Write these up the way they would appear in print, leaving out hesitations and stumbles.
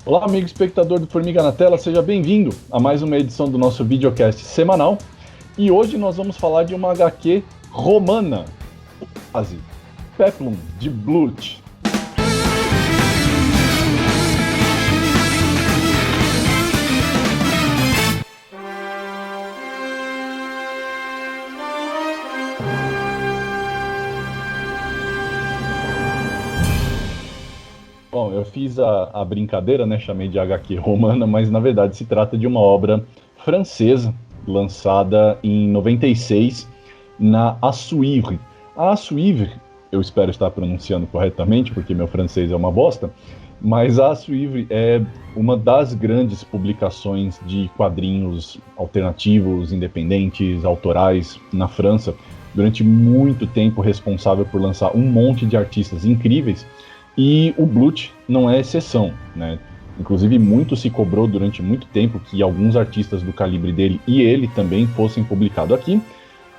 Olá, amigo espectador do Formiga na Tela, seja bem-vindo a mais uma edição do nosso videocast semanal. E hoje nós vamos falar de uma HQ romana, quase, Peplum, de Blut. Bom, eu fiz a brincadeira, né? Chamei de HQ romana, mas na verdade se trata de uma obra francesa, lançada em 96 na Assuivre. A Assuivre, eu espero estar pronunciando corretamente, porque meu francês é uma bosta, mas a Assuivre é uma das grandes publicações de quadrinhos alternativos, independentes, autorais na França, durante muito tempo responsável por lançar um monte de artistas incríveis. E o Blut não é exceção, né? Inclusive, muito se cobrou durante muito tempo que alguns artistas do calibre dele e ele também fossem publicados aqui.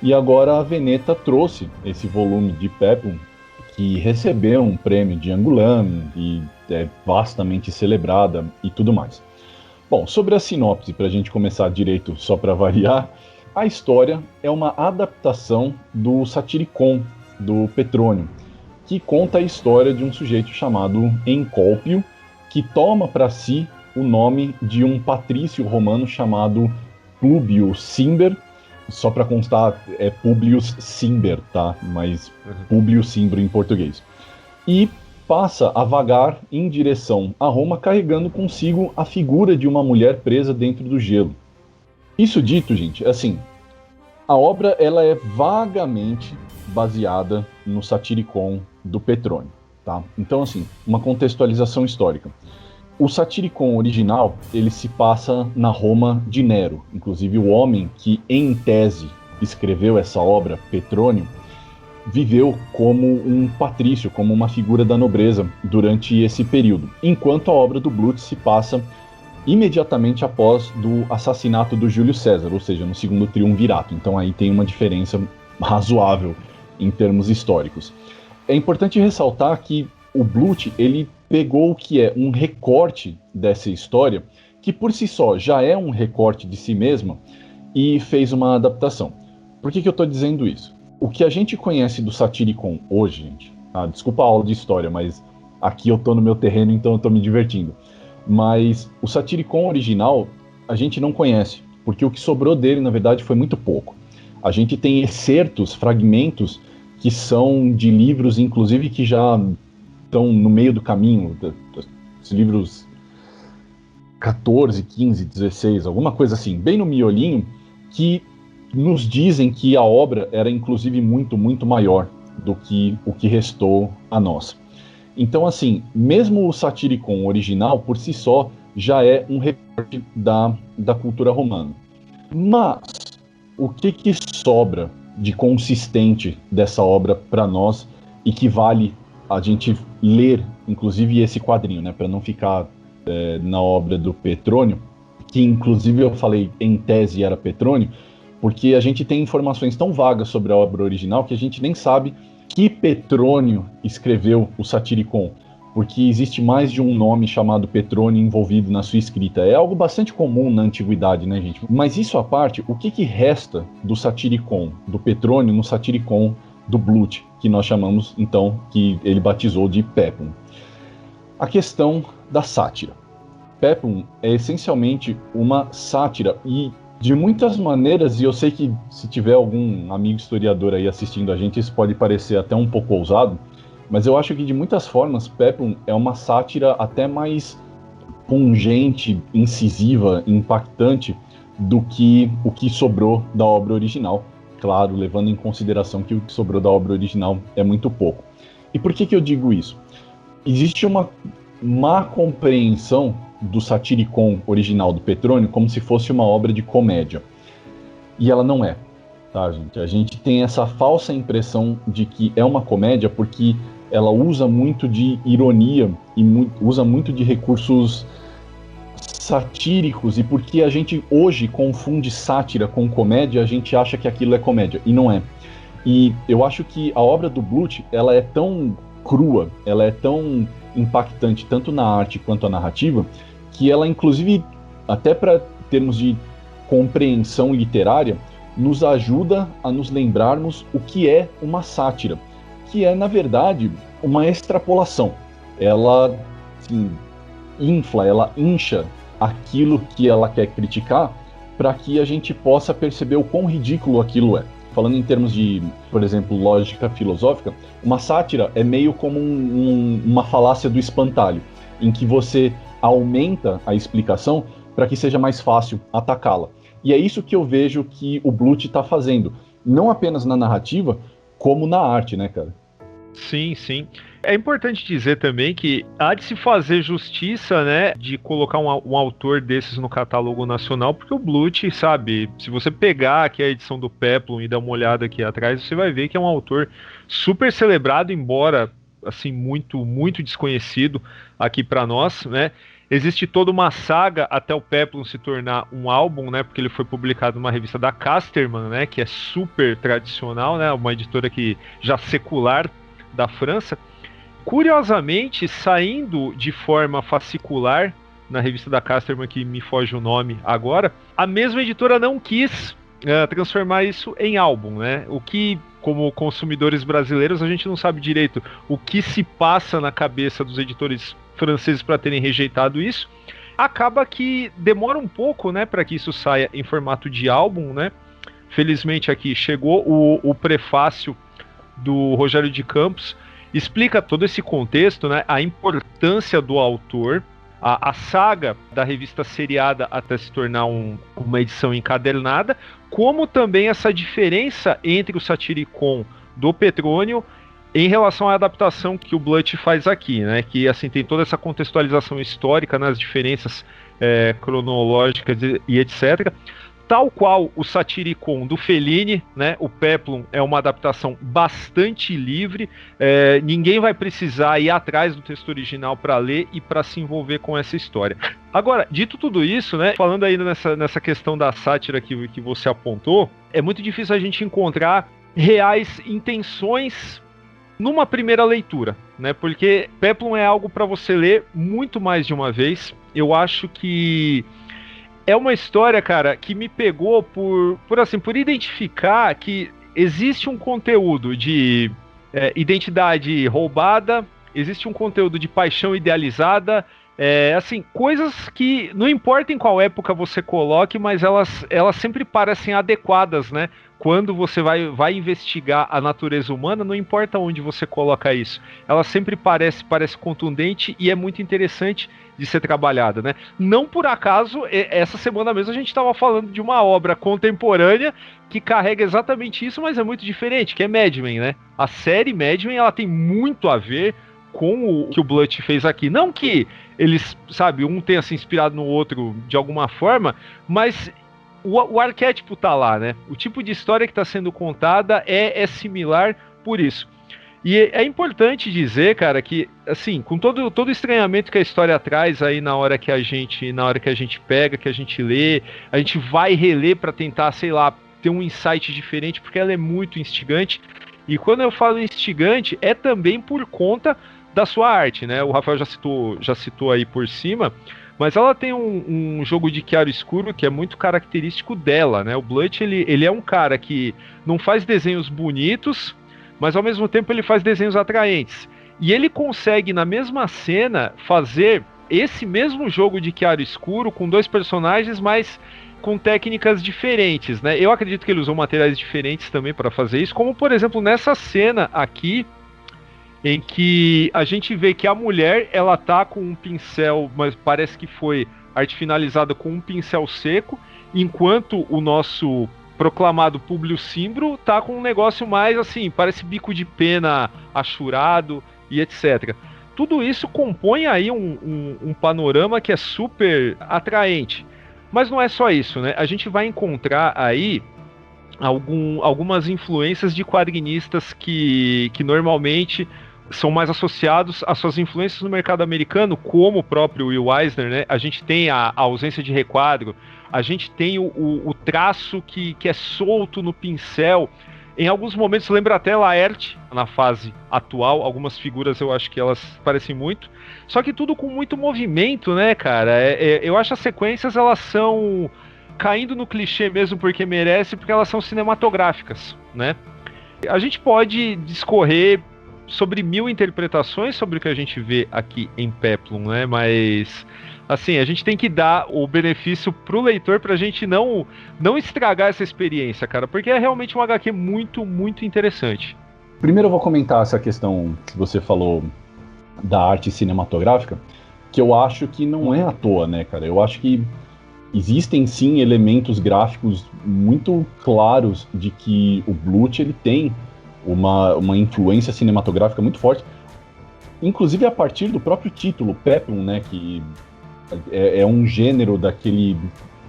E agora a Veneta trouxe esse volume de Peplum, que recebeu um prêmio de Angoulême e é vastamente celebrada e tudo mais. Bom, sobre a sinopse, para a gente começar direito, só para variar, a história é uma adaptação do Satyricon, do Petrônio, que conta a história de um sujeito chamado Encólpio, que toma para si o nome de um patrício romano chamado Publius Cimber. Só para constar, é Publius Cimber, tá? Mas Publius Cimbro em português. E passa a vagar em direção a Roma, carregando consigo a figura de uma mulher presa dentro do gelo. Isso dito, gente, assim, a obra ela é vagamente baseada no Satyricon do Petrônio, tá? Então, assim, uma contextualização histórica. O Satyricon original, ele se passa na Roma de Nero. Inclusive, o homem que, em tese, escreveu essa obra, Petrônio, viveu como um patrício, como uma figura da nobreza durante esse período. Enquanto a obra do Blut se passa imediatamente após do assassinato do Júlio César, ou seja, no segundo triunvirato. Então aí tem uma diferença razoável em termos históricos. É importante ressaltar que o Blut, ele pegou o que é um recorte dessa história, que por si só já é um recorte de si mesma, e fez uma adaptação. Por que eu estou dizendo isso? O que a gente conhece do Satyricon hoje, gente, desculpa a aula de história, mas aqui eu estou no meu terreno, então eu estou me divertindo. Mas o Satyricon original a gente não conhece, porque o que sobrou dele, na verdade, foi muito pouco. A gente tem excertos, fragmentos, que são de livros, inclusive, que já estão no meio do caminho, os livros 14, 15, 16, alguma coisa assim, bem no miolinho, que nos dizem que a obra era, inclusive, muito, muito maior do que o que restou a nós. Então, assim, mesmo o Satyricon original, por si só, já é um recorte da cultura romana. Mas, o que sobra de consistente dessa obra para nós e que vale a gente ler, inclusive, esse quadrinho, né, para não ficar na obra do Petrônio, que, inclusive, eu falei em tese era Petrônio, porque a gente tem informações tão vagas sobre a obra original que a gente nem sabe que Petrônio escreveu o Satyricon, porque existe mais de um nome chamado Petrônio envolvido na sua escrita. É algo bastante comum na antiguidade, né, gente? Mas isso à parte, o que resta do Satyricon, do Petrônio, no Satyricon do Blut, que nós chamamos, então, que ele batizou de Peplum? A questão da sátira. Peplum é essencialmente uma sátira e de muitas maneiras, e eu sei que se tiver algum amigo historiador aí assistindo a gente, isso pode parecer até um pouco ousado, mas eu acho que de muitas formas Peplum é uma sátira até mais pungente, incisiva, impactante do que o que sobrou da obra original. Claro, levando em consideração que o que sobrou da obra original é muito pouco. E por que eu digo isso? Existe uma má compreensão do Satyricon original do Petrônio como se fosse uma obra de comédia. E ela não é, tá, gente? A gente tem essa falsa impressão de que é uma comédia porque ela usa muito de ironia e usa muito de recursos satíricos, e porque a gente hoje confunde sátira com comédia, a gente acha que aquilo é comédia, e não é. E eu acho que a obra do Blut, ela é tão crua, ela é tão impactante tanto na arte quanto na narrativa, que ela, inclusive, até para termos de compreensão literária, nos ajuda a nos lembrarmos o que é uma sátira, que é, na verdade, uma extrapolação. Ela assim, ela incha aquilo que ela quer criticar para que a gente possa perceber o quão ridículo aquilo é. Falando em termos de, por exemplo, lógica filosófica, uma sátira é meio como uma falácia do espantalho, em que você aumenta a explicação para que seja mais fácil atacá-la. E é isso que eu vejo que o Bluth está fazendo, não apenas na narrativa, como na arte, né, cara? Sim, sim. É importante dizer também que há de se fazer justiça, né, de colocar um autor desses no catálogo nacional, porque o Bluth, sabe, se você pegar aqui a edição do Peplum e dar uma olhada aqui atrás, você vai ver que é um autor super celebrado, embora, assim, muito, muito desconhecido aqui para nós, né. Existe toda uma saga até o Peplum se tornar um álbum, né, porque ele foi publicado numa revista da Casterman, né, que é super tradicional, né, uma editora que já secular da França. Curiosamente, saindo de forma fascicular na revista da Casterman, que me foge o nome agora, a mesma editora não quis transformar isso em álbum, né? O que, como consumidores brasileiros, a gente não sabe direito o que se passa na cabeça dos editores franceses para terem rejeitado isso. Acaba que demora um pouco, né, para que isso saia em formato de álbum, né? Felizmente aqui chegou o prefácio do Rogério de Campos, explica todo esse contexto, né, a importância do autor, a saga da revista seriada até se tornar uma edição encadernada, como também essa diferença entre o Satyricon do Petrônio em relação à adaptação que o Bluth faz aqui, né, que assim tem toda essa contextualização histórica nas diferenças cronológicas e etc. Tal qual o Satyricon do Fellini, né, o Peplum é uma adaptação bastante livre, ninguém vai precisar ir atrás do texto original para ler e para se envolver com essa história. Agora, dito tudo isso, né, falando ainda nessa questão da sátira que você apontou, é muito difícil a gente encontrar reais intenções numa primeira leitura, né, porque Peplum é algo para você ler muito mais de uma vez. Eu acho que é uma história, cara, que me pegou por identificar que existe um conteúdo de identidade roubada, existe um conteúdo de paixão idealizada, assim, coisas que não importa em qual época você coloque, mas elas sempre parecem adequadas, né? Quando você vai investigar a natureza humana, não importa onde você coloca isso, ela sempre parece contundente e é muito interessante de ser trabalhada, né? Não por acaso, essa semana mesmo a gente estava falando de uma obra contemporânea que carrega exatamente isso, mas é muito diferente, que é Mad Men, né? A série Mad Men, ela tem muito a ver com o que o Bluth fez aqui. Não que eles, sabe, um tenha se inspirado no outro de alguma forma, mas o arquétipo tá lá, né? O tipo de história que está sendo contada é similar por isso. E é importante dizer, cara, que, assim, com todo o estranhamento que a história traz aí na hora que a gente pega, que a gente lê, a gente vai reler para tentar, sei lá, ter um insight diferente, porque ela é muito instigante. E quando eu falo instigante, é também por conta da sua arte, né? O Rafael já citou aí por cima, mas ela tem um jogo de chiaro escuro que é muito característico dela, né? O Bluth, ele é um cara que não faz desenhos bonitos, mas ao mesmo tempo ele faz desenhos atraentes. E ele consegue, na mesma cena, fazer esse mesmo jogo de chiaro escuro com dois personagens, mas com técnicas diferentes, né? Eu acredito que ele usou materiais diferentes também para fazer isso, como por exemplo nessa cena aqui, em que a gente vê que a mulher, ela tá com um pincel, mas parece que foi arte finalizada com um pincel seco, enquanto o nosso proclamado Públio Cimbro tá com um negócio mais assim, parece bico de pena achurado e etc. Tudo isso compõe aí um panorama que é super atraente. Mas não é só isso, né? A gente vai encontrar aí algumas influências de quadrinistas que normalmente são mais associados às suas influências no mercado americano, como o próprio Will Eisner, né? A gente tem a ausência de requadro, a gente tem o traço que é solto no pincel. Em alguns momentos lembra até Laerte, na fase atual. Algumas figuras eu acho que elas parecem muito. Só que tudo com muito movimento, né, cara? Eu acho as sequências, elas são caindo no clichê mesmo porque merece, porque elas são cinematográficas, né? A gente pode discorrer sobre 1000 interpretações sobre o que a gente vê aqui em Peplum, né? Mas, assim, a gente tem que dar o benefício pro leitor pra gente não estragar essa experiência, cara, porque é realmente um HQ muito, muito interessante. Primeiro eu vou comentar essa questão que você falou da arte cinematográfica, que eu acho que não é à toa, né, cara? Eu acho que existem sim elementos gráficos muito claros de que o Bluth ele tem uma influência cinematográfica muito forte, inclusive a partir do próprio título, Peplum, né, que é um gênero daquele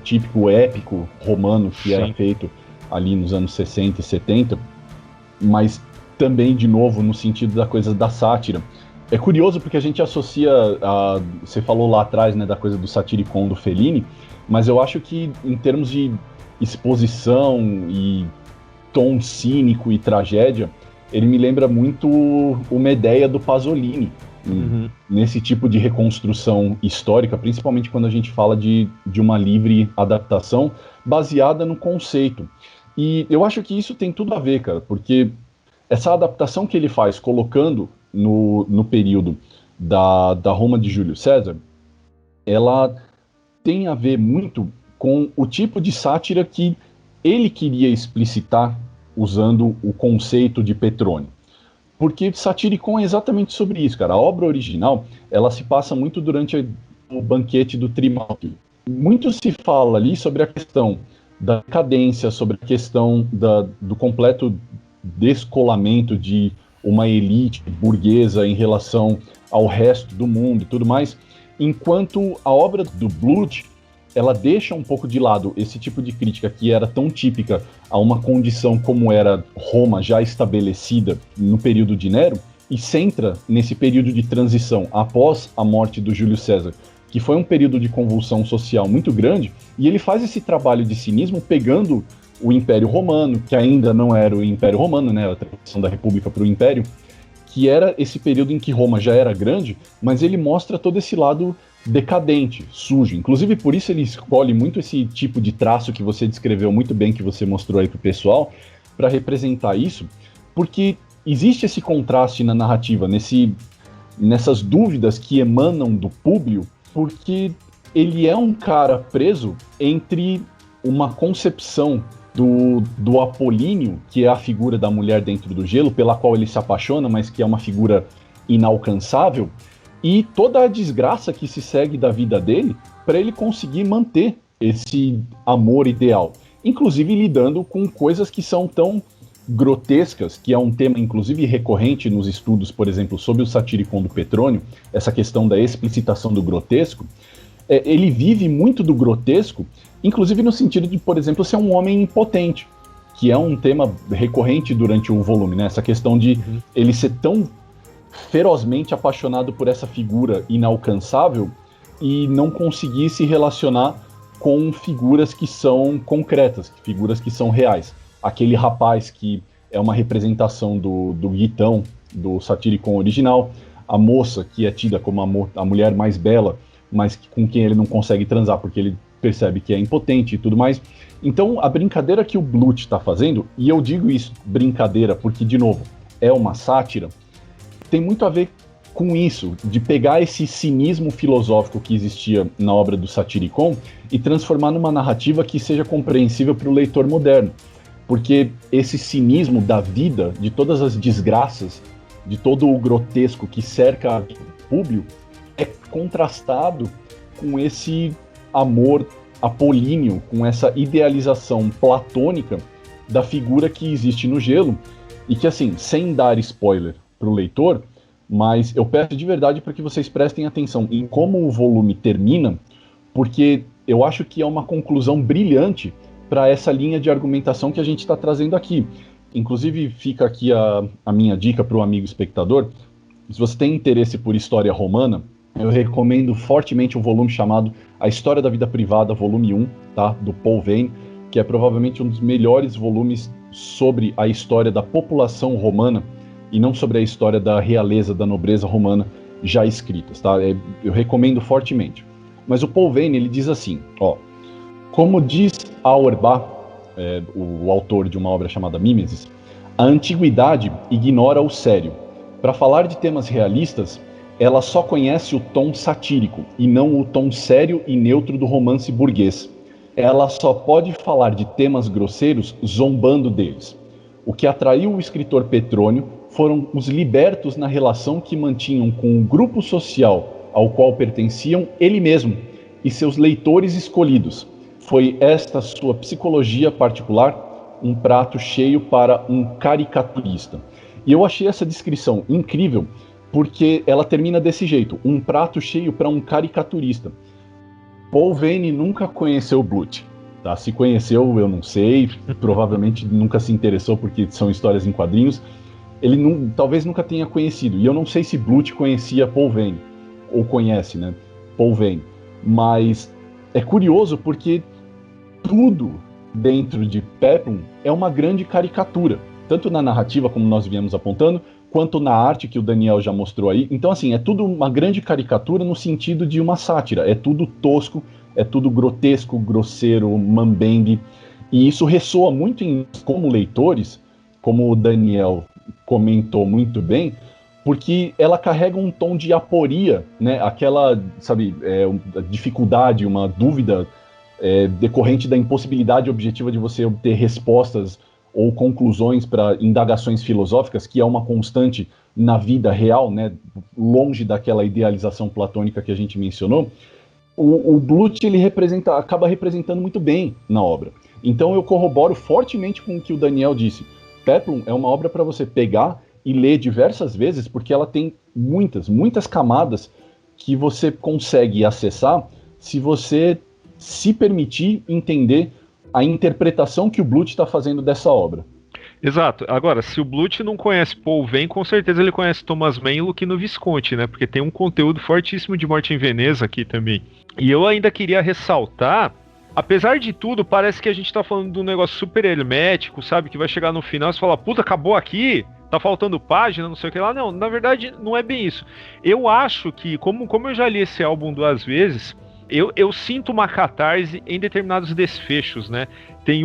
típico épico romano que era feito ali nos anos 60 e 70, mas também, de novo, no sentido da coisa da sátira. É curioso porque a gente associa, você falou lá atrás, né, da coisa do Satiricon do Fellini, mas eu acho que em termos de exposição e tom cínico e tragédia, ele me lembra muito uma ideia do Pasolini, nesse tipo de reconstrução histórica, principalmente quando a gente fala de uma livre adaptação baseada no conceito. E eu acho que isso tem tudo a ver, cara, porque essa adaptação que ele faz, colocando no período da Roma de Júlio César, ela tem a ver muito com o tipo de sátira que ele queria explicitar usando o conceito de Petrônio. Porque Satiricon é exatamente sobre isso, cara. A obra original, ela se passa muito durante o banquete do Trimalchio. Muito se fala ali sobre a questão da decadência, sobre a questão do completo descolamento de uma elite burguesa em relação ao resto do mundo e tudo mais, enquanto a obra do Bluth, ela deixa um pouco de lado esse tipo de crítica que era tão típica a uma condição como era Roma já estabelecida no período de Nero, e centra nesse período de transição após a morte do Júlio César, que foi um período de convulsão social muito grande, e ele faz esse trabalho de cinismo pegando o Império Romano, que ainda não era o Império Romano, né, a transição da República para o Império, que era esse período em que Roma já era grande, mas ele mostra todo esse lado decadente, sujo. Inclusive por isso ele escolhe muito esse tipo de traço que você descreveu muito bem, que você mostrou aí pro pessoal, para representar isso, porque existe esse contraste na narrativa, nessas dúvidas que emanam do Públio, porque ele é um cara preso entre uma concepção do Apolíneo, que é a figura da mulher dentro do gelo, pela qual ele se apaixona, mas que é uma figura inalcançável, e toda a desgraça que se segue da vida dele para ele conseguir manter esse amor ideal. Inclusive lidando com coisas que são tão grotescas, que é um tema inclusive recorrente nos estudos, por exemplo, sobre o Satiricon do Petrônio, essa questão da explicitação do grotesco. Ele vive muito do grotesco, inclusive no sentido de, por exemplo, ser um homem impotente, que é um tema recorrente durante o volume, né? Essa questão de ele ser tão ferozmente apaixonado por essa figura inalcançável e não conseguir se relacionar com figuras que são concretas, figuras que são reais. Aquele rapaz que é uma representação do Guitão, do Satiricon original, a moça que é tida como a mulher mais bela, mas com quem ele não consegue transar porque ele percebe que é impotente e tudo mais. Então a brincadeira que o Bluth está fazendo, e eu digo isso, brincadeira, porque de novo, é uma sátira, tem muito a ver com isso, de pegar esse cinismo filosófico que existia na obra do Satiricon e transformar numa narrativa que seja compreensível para o leitor moderno. Porque esse cinismo da vida, de todas as desgraças, de todo o grotesco que cerca a vida do Públio, é contrastado com esse amor apolíneo, com essa idealização platônica da figura que existe no gelo, e que, assim, sem dar spoiler para o leitor, mas eu peço de verdade para que vocês prestem atenção em como o volume termina, porque eu acho que é uma conclusão brilhante para essa linha de argumentação que a gente está trazendo aqui. Inclusive, fica aqui a minha dica para o amigo espectador. Se você tem interesse por história romana, eu recomendo fortemente um volume chamado A História da Vida Privada, volume 1, tá? Do Paul Veyne, que é provavelmente um dos melhores volumes sobre a história da população romana e não sobre a história da realeza, da nobreza romana já escritas, tá? Eu recomendo fortemente. Mas o Paul Veyne, ele diz assim, ó, como diz Auerbach, o autor de uma obra chamada Mimesis, a antiguidade ignora o sério. Para falar de temas realistas, ela só conhece o tom satírico e não o tom sério e neutro do romance burguês. Ela só pode falar de temas grosseiros zombando deles. O que atraiu o escritor Petrônio foram os libertos na relação que mantinham com o grupo social ao qual pertenciam ele mesmo e seus leitores escolhidos. Foi esta sua psicologia particular um prato cheio para um caricaturista. E eu achei essa descrição incrível porque ela termina desse jeito, um prato cheio para um caricaturista. Paul Veyne nunca conheceu Bluth, tá? Se conheceu, eu não sei, provavelmente nunca se interessou porque são histórias em quadrinhos. Ele talvez nunca tenha conhecido, e eu não sei se Bluth conhecia Paul Veyne, ou conhece, né, Paul Veyne, mas é curioso porque tudo dentro de Peplum é uma grande caricatura, tanto na narrativa, como nós viemos apontando, quanto na arte que o Daniel já mostrou aí. Então, assim, é tudo uma grande caricatura no sentido de uma sátira. É tudo tosco, é tudo grotesco, grosseiro, mambembe. E isso ressoa muito em como leitores, como o Daniel comentou muito bem, porque ela carrega um tom de aporia, né? Aquela, sabe, dificuldade, uma dúvida decorrente da impossibilidade objetiva de você obter respostas ou conclusões para indagações filosóficas, que é uma constante na vida real, né, longe daquela idealização platônica que a gente mencionou. O Bluth, ele acaba representando muito bem na obra. Então eu corroboro fortemente com o que o Daniel disse. Peplum é uma obra para você pegar e ler diversas vezes, porque ela tem muitas camadas que você consegue acessar se você se permitir entender a interpretação que o Bluth está fazendo dessa obra. Exato. Agora, se o Bluth não conhece Paul Veyne, com certeza ele conhece Thomas Mann e Luchino Visconti, né? Porque tem um conteúdo fortíssimo de Morte em Veneza aqui também. E eu ainda queria ressaltar, apesar de tudo, parece que a gente tá falando de um negócio super hermético, sabe? Que vai chegar no final e você fala, puta, acabou aqui? Tá faltando página, não sei o que lá. Não, na verdade, não é bem isso. Eu acho que, como eu já li esse álbum 2 vezes, eu sinto uma catarse em determinados desfechos, né? Tem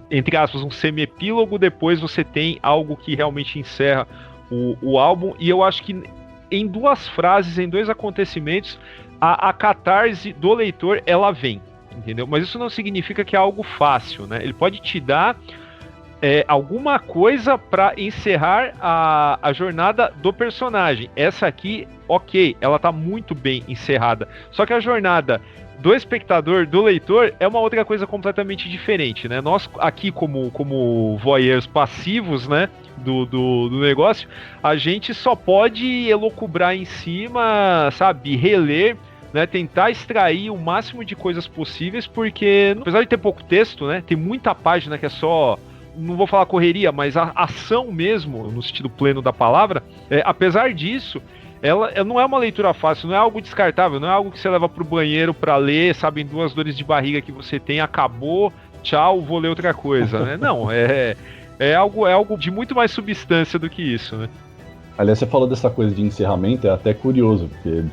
entre aspas, um semi-epílogo, depois você tem algo que realmente encerra o álbum, e eu acho que em 2 frases, em 2 acontecimentos, a catarse do leitor, ela vem, entendeu? Mas isso não significa que é algo fácil, né? Ele pode te dar alguma coisa para encerrar a jornada do personagem. Essa aqui, ok, ela tá muito bem encerrada. Só que a jornada do espectador, do leitor, é uma outra coisa completamente diferente, né? Nós aqui, como voyeurs passivos, né, do negócio, a gente só pode elocubrar em cima, sabe, reler, né, tentar extrair o máximo de coisas possíveis, porque apesar de ter pouco texto, né, tem muita página que é só, não vou falar correria, mas a ação mesmo, no sentido pleno da palavra, apesar disso, ela não é uma leitura fácil, não é algo descartável, não é algo que você leva pro banheiro pra ler, sabe, em 2 dores de barriga que você tem, acabou, tchau, vou ler outra coisa, né? Não, é algo de muito mais substância do que isso, né? Aliás, você falou dessa coisa de encerramento, é até curioso, porque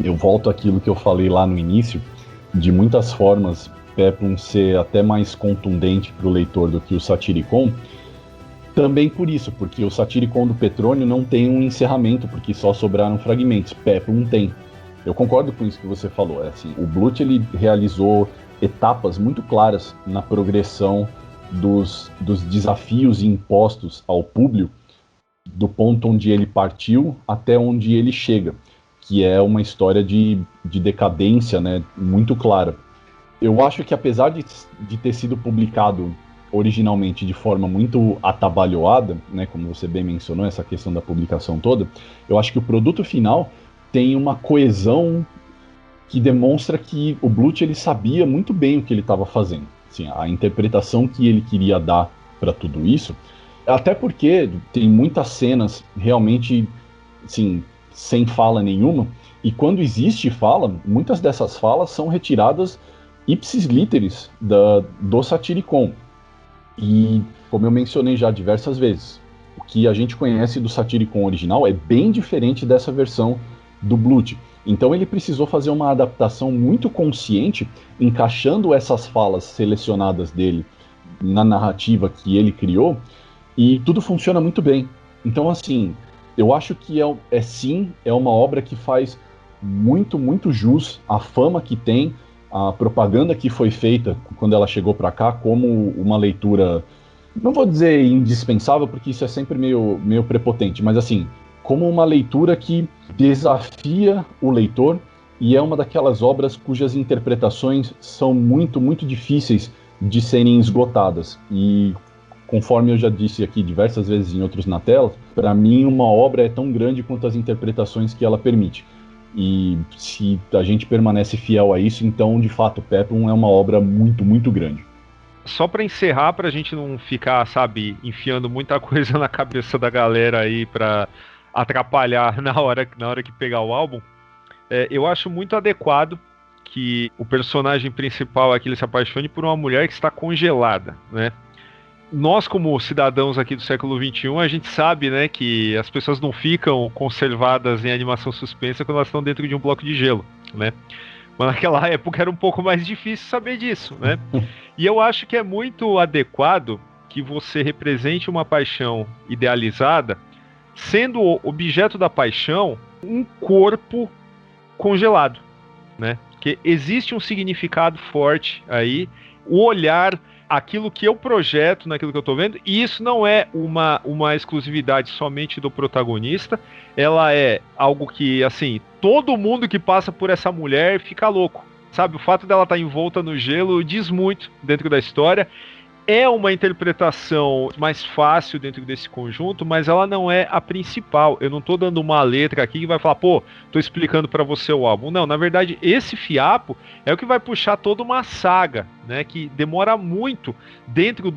eu volto àquilo que eu falei lá no início, de muitas formas Peplum ser até mais contundente para o leitor do que o Satyricon, também por isso, porque o Satyricon do Petrônio não tem um encerramento, porque só sobraram fragmentos. Peplum tem. Eu concordo com isso que você falou. Assim, o Bluth, ele realizou etapas muito claras na progressão dos desafios impostos ao público, do ponto onde ele partiu até onde ele chega, que é uma história de decadência, né, muito clara. Eu acho que apesar de ter sido publicado originalmente de forma muito atabalhoada, né, como você bem mencionou, essa questão da publicação toda, eu acho que o produto final tem uma coesão que demonstra que o Bluth, ele sabia muito bem o que ele estava fazendo. Assim, a interpretação que ele queria dar para tudo isso, até porque tem muitas cenas realmente, assim, sem fala nenhuma, e quando existe fala, muitas dessas falas são retiradas ipsis literis do Satyricon. E como eu mencionei já diversas vezes, o que a gente conhece do Satyricon original é bem diferente dessa versão do Bluth. Então ele precisou fazer uma adaptação muito consciente, encaixando essas falas selecionadas dele na narrativa que ele criou, e tudo funciona muito bem. Então, assim, eu acho que é uma obra que faz muito, muito jus à fama que tem, a propaganda que foi feita quando ela chegou para cá, como uma leitura, não vou dizer indispensável, porque isso é sempre meio prepotente, mas assim, como uma leitura que desafia o leitor, e é uma daquelas obras cujas interpretações são muito, muito difíceis de serem esgotadas. E conforme eu já disse aqui diversas vezes em outros na tela, para mim uma obra é tão grande quanto as interpretações que ela permite. E se a gente permanece fiel a isso, então de fato Peplum é uma obra muito, muito grande. Só para encerrar, para a gente não ficar, sabe, enfiando muita coisa na cabeça da galera aí para atrapalhar na hora que pegar o álbum, eu acho muito adequado que o personagem principal aqui ele se apaixone por uma mulher que está congelada, né? Nós, como cidadãos aqui do século XXI, a gente sabe, né, que as pessoas não ficam conservadas em animação suspensa quando elas estão dentro de um bloco de gelo, né? Mas naquela época era um pouco mais difícil saber disso, né? E eu acho que é muito adequado que você represente uma paixão idealizada, sendo o objeto da paixão um corpo congelado, né? Porque existe um significado forte aí, o olhar, aquilo que eu projeto naquilo que eu tô vendo, e isso não é uma exclusividade somente do protagonista, ela é algo que, assim, todo mundo que passa por essa mulher fica louco, sabe? O fato dela estar envolta no gelo diz muito dentro da história. É uma interpretação mais fácil dentro desse conjunto, mas ela não é a principal. Eu não tô dando uma letra aqui que vai falar, pô, tô explicando para você o álbum. Não, na verdade, esse fiapo é o que vai puxar toda uma saga, né, que demora muito dentro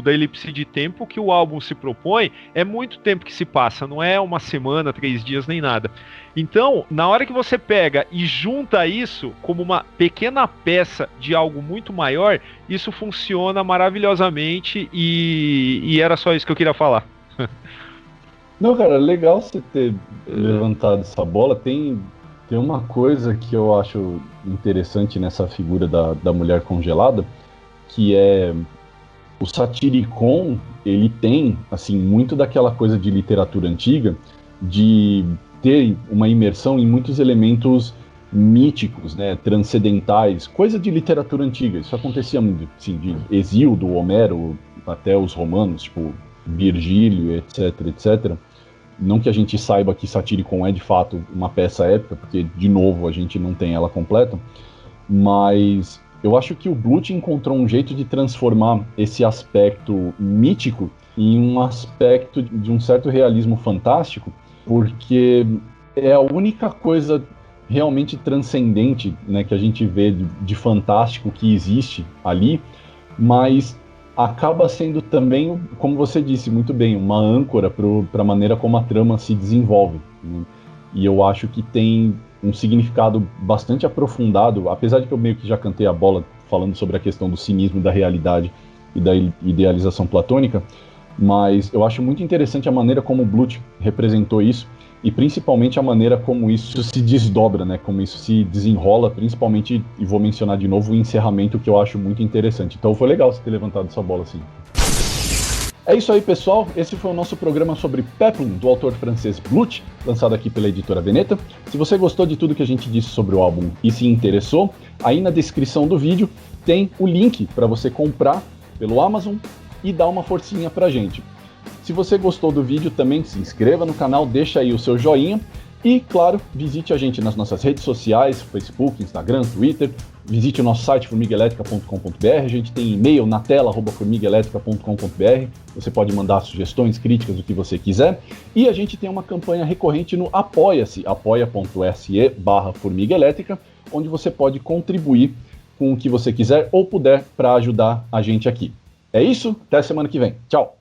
da elipse de tempo que o álbum se propõe. É muito tempo que se passa, não é uma semana, 3 dias, nem nada. Então, na hora que você pega e junta isso como uma pequena peça de algo muito maior, isso funciona maravilhosamente e era só isso que eu queria falar. Não, cara, legal você ter levantado essa bola. Tem uma coisa que eu acho interessante nessa figura da mulher congelada, que é o Satyricon, ele tem, assim, muito daquela coisa de literatura antiga, de ter uma imersão em muitos elementos míticos, né, transcendentais, coisa de literatura antiga. Isso acontecia muito, assim, de Hesíodo, Homero, até os romanos, tipo Virgílio, etc, etc. Não que a gente saiba que Satyricon é de fato uma peça épica, porque de novo a gente não tem ela completa, mas eu acho que o Bluth encontrou um jeito de transformar esse aspecto mítico em um aspecto de um certo realismo fantástico, porque é a única coisa realmente transcendente, né, que a gente vê de fantástico que existe ali, mas acaba sendo também, como você disse muito bem, uma âncora para a maneira como a trama se desenvolve, né? E eu acho que tem um significado bastante aprofundado, apesar de que eu meio que já cantei a bola falando sobre a questão do cinismo da realidade e da idealização platônica, mas eu acho muito interessante a maneira como o Bluth representou isso, e principalmente a maneira como isso se desdobra, né? Como isso se desenrola, principalmente, e vou mencionar de novo, o encerramento, que eu acho muito interessante. Então foi legal você ter levantado essa bola assim. É isso aí, pessoal. Esse foi o nosso programa sobre Peplum, do autor francês Bluth, lançado aqui pela editora Veneta. Se você gostou de tudo que a gente disse sobre o álbum e se interessou, aí na descrição do vídeo tem o link para você comprar pelo Amazon e dar uma forcinha pra gente. Se você gostou do vídeo também, se inscreva no canal, deixa aí o seu joinha e, claro, visite a gente nas nossas redes sociais, Facebook, Instagram, Twitter, visite o nosso site formiguelétrica.com.br, a gente tem e-mail na tela, @formiguelétrica.com.br, você pode mandar sugestões, críticas, o que você quiser, e a gente tem uma campanha recorrente no Apoia-se, apoia.se/formiguelétrica, onde você pode contribuir com o que você quiser ou puder para ajudar a gente aqui. É isso, até semana que vem. Tchau!